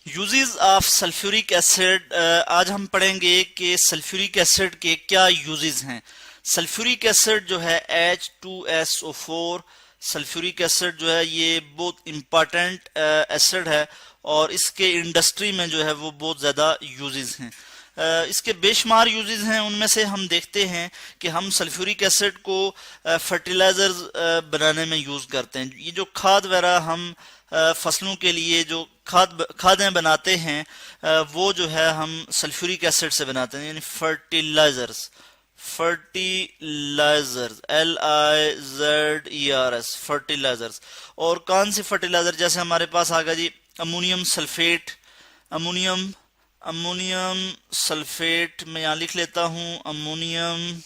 Uses of sulphuric acid. आज हम पढ़ेंगे कि सल्फ्यूरिक एसिड के क्या यूजेस हैं। सल्फ्यूरिक एसिड जो है H2SO4 सल्फ्यूरिक एसिड जो है ये बहुत इम्पॉर्टेंट एसिड है और इसके इंडस्ट्री में जो है वो बहुत ज़्यादा यूजेस हैं। इसके बेशुमार यूजेस हैं, उनमें से हम देखते हैं कि हम सल्फ्यूरिक एसिड को फर्टिलाइजर्स बनाने में यूज़ करते हैं। ये जो खाद वगैरह हम फसलों के लिए जो खादें बनाते हैं वो जो है हम सल्फ्यूरिक एसिड से बनाते हैं, यानी फर्टिलाइजर्स। Fertilisers LIZERS fertilisers. और कौन सी फर्टिलाइजर, जैसे हमारे पास आ गया जी ammonium sulphate. Ammonium ammonium sulphate मैं यहाँ लिख लेता हूँ, अमोनियम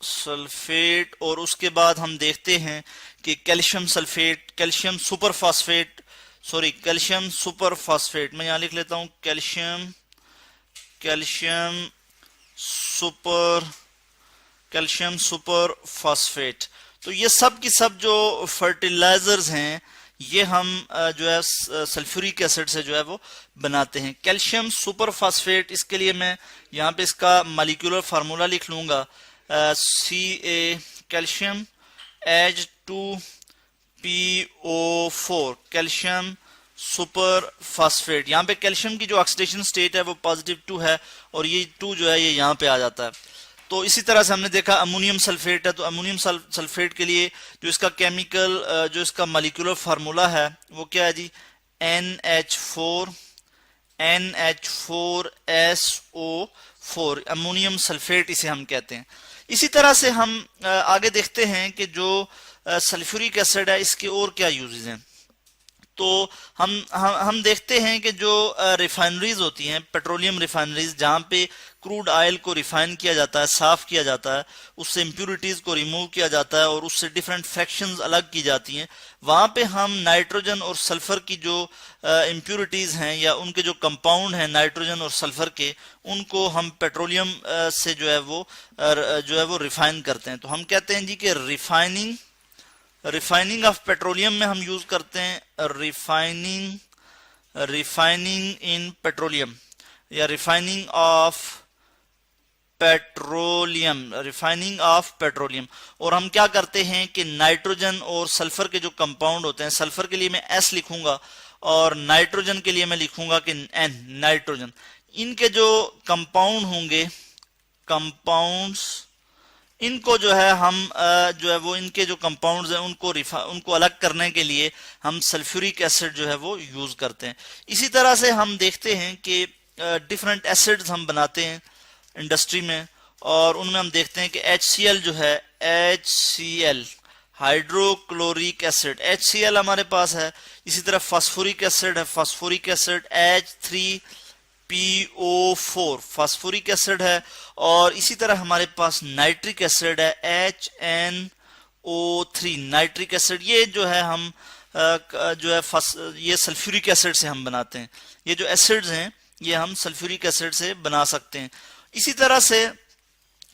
सल्फेट। और उसके बाद हम देखते हैं कि calcium sulphate, calcium super phosphate, calcium super phosphate मैं यहाँ लिख लेता हूँ, कैल्शियम सुपर फास्फेट। तो ये सब की सब जो फर्टिलाइजर्स हैं ये हम जो है सल्फ्यूरिक एसिड से जो है वो बनाते हैं। कैल्शियम सुपर फास्फेट, इसके लिए मैं यहाँ पे इसका मॉलिक्यूलर फार्मूला लिख लूंगा, Ca calcium H2PO4 calcium super phosphate. यहाँ पे कैल्शियम की जो ऑक्सीडेशन स्टेट है वो +2 है और ये 2 जो है ये यहाँ पे आ जाता है। तो इसी तरह से हमने देखा अमोनियम सल्फेट है, तो अमोनियम सल्फेट के लिए जो इसका केमिकल जो इसका मॉलिक्यूलर फार्मूला है वो क्या है जी, NH4SO4 अमोनियम सल्फेट इसे हम कहते हैं। इसी तरह से हम आगे देखते हैं कि जो सल्फ्यूरिक एसिड है इसके और क्या यूजेस हैं। तो हम देखते हैं कि जो रिफाइनरीज होती हैं, पेट्रोलियम रिफाइनरीज, जहाँ पे क्रूड ऑयल को रिफाइन किया जाता है, साफ किया जाता है, उससे इम्प्यूरिटीज को रिमूव किया जाता है और उससे डिफरेंट फ्रैक्शंस अलग की जाती हैं। वहाँ पे हम नाइट्रोजन और सल्फर की जो इम्प्यूरिटीज हैं या उनके जो कंपाउंड हैं नाइट्रोजन और सल्फर के, उनको हम पेट्रोलियम से जो है वो रिफाइन करते हैं। तो हम कहते हैं जी कि रिफाइनिंग ऑफ पेट्रोलियम में हम यूज करते हैं रिफाइनिंग इन पेट्रोलियम या रिफाइनिंग ऑफ पेट्रोलियम। और हम क्या करते हैं कि नाइट्रोजन और सल्फर के जो कंपाउंड होते हैं, सल्फर के लिए मैं S लिखूंगा और नाइट्रोजन के लिए मैं लिखूंगा कि N नाइट्रोजन। इनके जो कंपाउंड होंगे, कंपाउंड्स, इनको जो है हम जो है वो इनके जो कंपाउंड्स हैं उनको अलग करने के लिए हम सल्फ्यूरिक एसिड जो है वो यूज करते हैं। इसी तरह से हम देखते हैं कि डिफरेंट एसिड्स हम बनाते हैं इंडस्ट्री में और उनमें हम देखते हैं कि HCl जो है, HCl हाइड्रोक्लोरिक एसिड, HCl हमारे पास है। इसी तरह फास्फोरिक एसिड है, phosphoric acid H3PO4 phosphoric acid है। और इसी तरह हमारे पास नाइट्रिक एसिड है, HNO3 नाइट्रिक एसिड। ये जो है हम जो है ये सल्फ्यूरिक एसिड से हम बनाते हैं। ये जो एसिड्स हैं ये हम सल्फ्यूरिक एसिड से बना सकते हैं। इसी तरह से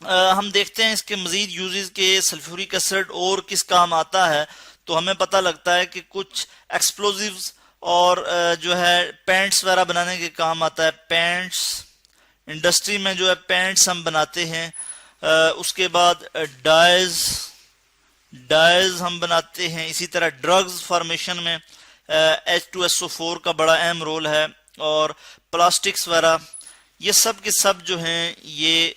हम देखते हैं इसके मजीद यूजेस के सल्फ्यूरिक एसिड और किस काम आता है। तो हमें पता लगता है कि कुछ एक्सप्लोजिव्स और जो है पेंट्स वगैरह बनाने के काम आता है। पेंट्स इंडस्ट्री में जो है पेंट्स हम बनाते हैं। उसके बाद डाइज हम बनाते हैं। इसी तरह ड्रग्स फॉर्मेशन में H2SO4 का बड़ा अहम रोल है। और प्लास्टिक्स वगैरह ये सब के सब जो हैं ये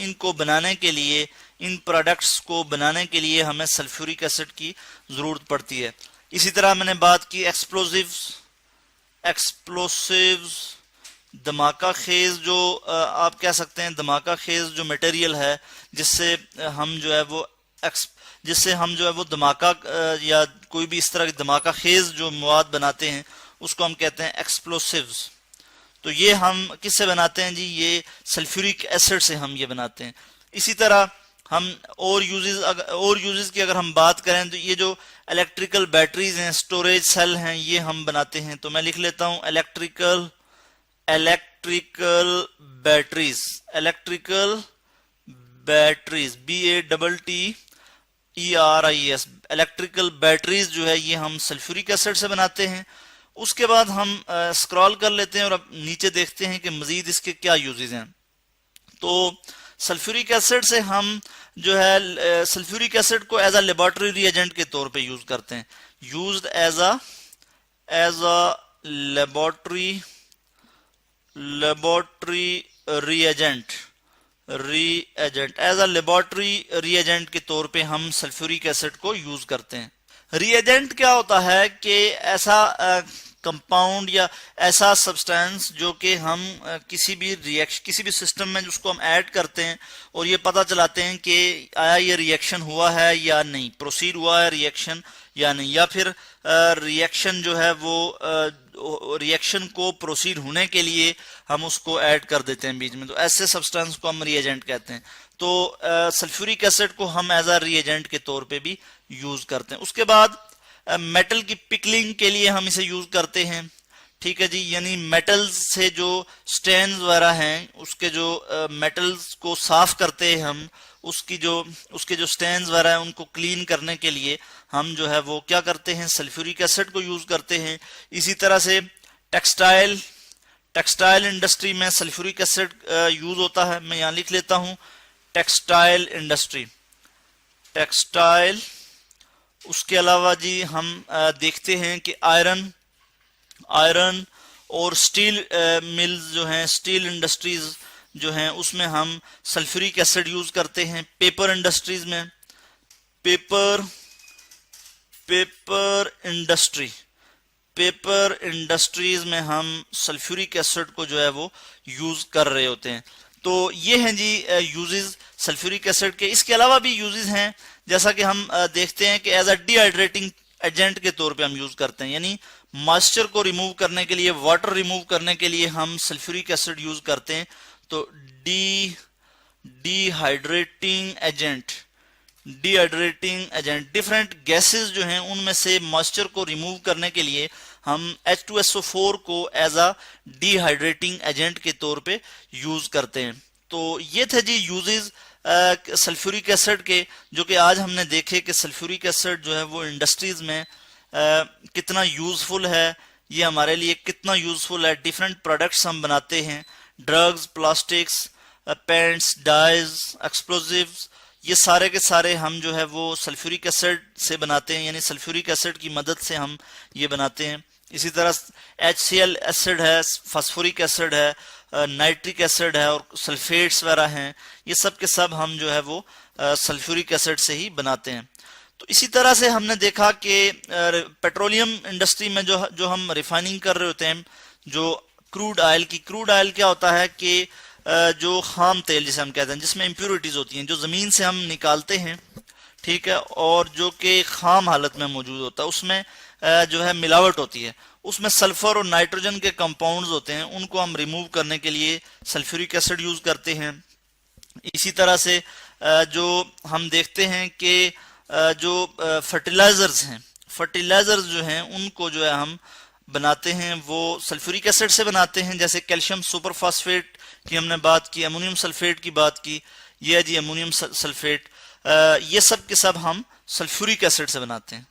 इनको बनाने के लिए, इन प्रोडक्ट्स को बनाने के लिए हमें सल्फ्यूरिक एसिड की जरूरत पड़ती है। इसी तरह मैंने बात की एक्सप्लोसिव्स, धमाका खेज, जो आप कह सकते हैं धमाका खेज जो मटेरियल है जिससे हम जो है वो धमाका या कोई भी इस तरह की धमाका खेज जो मवाद बनाते हैं उसको हम कहते हैं एक्सप्लोसिव्स। तो ये हम किससे बनाते हैं जी, ये सल्फ्यूरिक एसिड से हम ये बनाते हैं। इसी तरह हम और यूजेस की अगर हम बात करें तो ये जो इलेक्ट्रिकल बैटरीज हैं, स्टोरेज सेल हैं, ये हम बनाते हैं। तो मैं लिख लेता हूं electrical batteries BATTERIES electrical batteries जो है ये हम सल्फ्यूरिक एसिड से बनाते हैं। उसके बाद हम स्क्रॉल कर लेते हैं और अब नीचे देखते हैं कि मजीद इसके क्या यूजेस हैं। तो सल्फ्यूरिक एसिड से हम जो है सल्फ्यूरिक एसिड को एज अ लेबोरेटरी रिएजेंट के तौर पे यूज करते हैं, used as a laboratory reagent as a laboratory reagent के तौर पे हम सल्फ्यूरिक एसिड को यूज करते हैं। रिएजेंट क्या होता है कि ऐसा कंपाउंड या ऐसा सब्सटेंस जो कि हम किसी भी सिस्टम में जिसको हम ऐड करते हैं और ये पता चलाते हैं कि आया ये रिएक्शन हुआ है या नहीं, प्रोसीड हुआ है रिएक्शन या नहीं, या फिर रिएक्शन जो है वो रिएक्शन को प्रोसीड होने के लिए हम उसको ऐड कर देते हैं बीच में, तो ऐसे सब्सटेंस को हम रिएजेंट कहते हैं। तो सल्फ्यूरिक एसिड को हम एज अ रिएजेंट के तौर पे भी यूज करते हैं। उसके बाद मेटल की पिकलिंग के लिए हम इसे यूज करते हैं, ठीक है जी, यानी मेटल्स से जो स्टेन्स वगैरह हैं उसके जो मेटल्स को साफ करते हैं हम, उसके जो स्टेन्स वगैरह हैं उनको क्लीन करने के लिए हम जो है वो क्या करते हैं, सल्फ्यूरिक एसिड को यूज करते हैं। इसी तरह से टेक्सटाइल इंडस्ट्री में सल्फ्यूरिक एसिड यूज होता है। मैं यहाँ लिख लेता हूँ टेक्सटाइल इंडस्ट्री, टेक्सटाइल। उसके अलावा जी हम देखते हैं कि आयरन और स्टील मिल्स जो हैं, स्टील इंडस्ट्रीज जो हैं उसमें हम सल्फ्यूरिक एसिड यूज करते हैं। पेपर इंडस्ट्रीज में पेपर इंडस्ट्रीज में हम सल्फ्यूरिक एसिड को जो है वो यूज कर रहे होते हैं। तो ये हैं जी यूजेस सल्फ्यूरिक एसिड के। इसके अलावा भी यूजेस हैं, जैसा कि हम देखते हैं कि एज अ डिहाइड्रेटिंग एजेंट के तौर पे हम यूज करते हैं, यानी मॉइस्चर को रिमूव करने के लिए, वाटर रिमूव करने के लिए हम सल्फ्यूरिक एसिड यूज करते हैं। तो डिहाइड्रेटिंग एजेंट डिफरेंट गैसेस जो हैं उनमें से मॉइस्चर को रिमूव करने के लिए हम H2SO4 को एज अ डिहाइड्रेटिंग एजेंट के तौर पे यूज करते हैं। तो ये थे जी यूजेस सल्फ्यूरिक एसिड के, जो कि आज हमने देखे कि सल्फ्यूरिक एसिड जो है वो इंडस्ट्रीज में कितना यूजफुल है, ये हमारे लिए कितना यूजफुल है। डिफरेंट प्रोडक्ट्स हम बनाते हैं, drugs, plastics, paints, dyes, explosives, ये सारे के सारे हम जो है वो सल्फ्यूरिक एसिड से बनाते हैं, यानी सल्फ्यूरिक एसिड की मदद से हम ये बनाते हैं। इसी तरह HCl एसिड है, फास्फोरिक एसिड है, नाइट्रिक एसिड है और सल्फेट्स वगैरह हैं, ये सब के सब हम जो है वो सल्फ्यूरिक एसिड से ही बनाते हैं। तो इसी तरह से हमने देखा कि पेट्रोलियम इंडस्ट्री में जो हम रिफाइनिंग कर रहे होते हैं, जो क्रूड ऑयल क्या होता है कि जो खाम तेल जिसे हम कहते हैं, जिसमें इम्प्योरिटीज होती हैं, जो जमीन से हम निकालते हैं, ठीक है, और जो कि खाम हालत में मौजूद होता है, उसमें जो है मिलावट होती है, उसमें सल्फर और नाइट्रोजन के कंपाउंड्स होते हैं, उनको हम रिमूव करने के लिए सल्फ्यूरिक एसिड यूज करते हैं। इसी तरह से जो हम देखते हैं कि जो फर्टिलाइजर्स जो हैं उनको जो है हम बनाते हैं वो सल्फ्यूरिक एसिड से बनाते हैं। जैसे कैल्शियम सुपरफॉस्फेट की हमने बात की, अमोनियम सल्फेट की बात की, ये है जी अमोनियम सल्फेट, ये सब के सब हम सल्फ्यूरिक एसिड से बनाते हैं।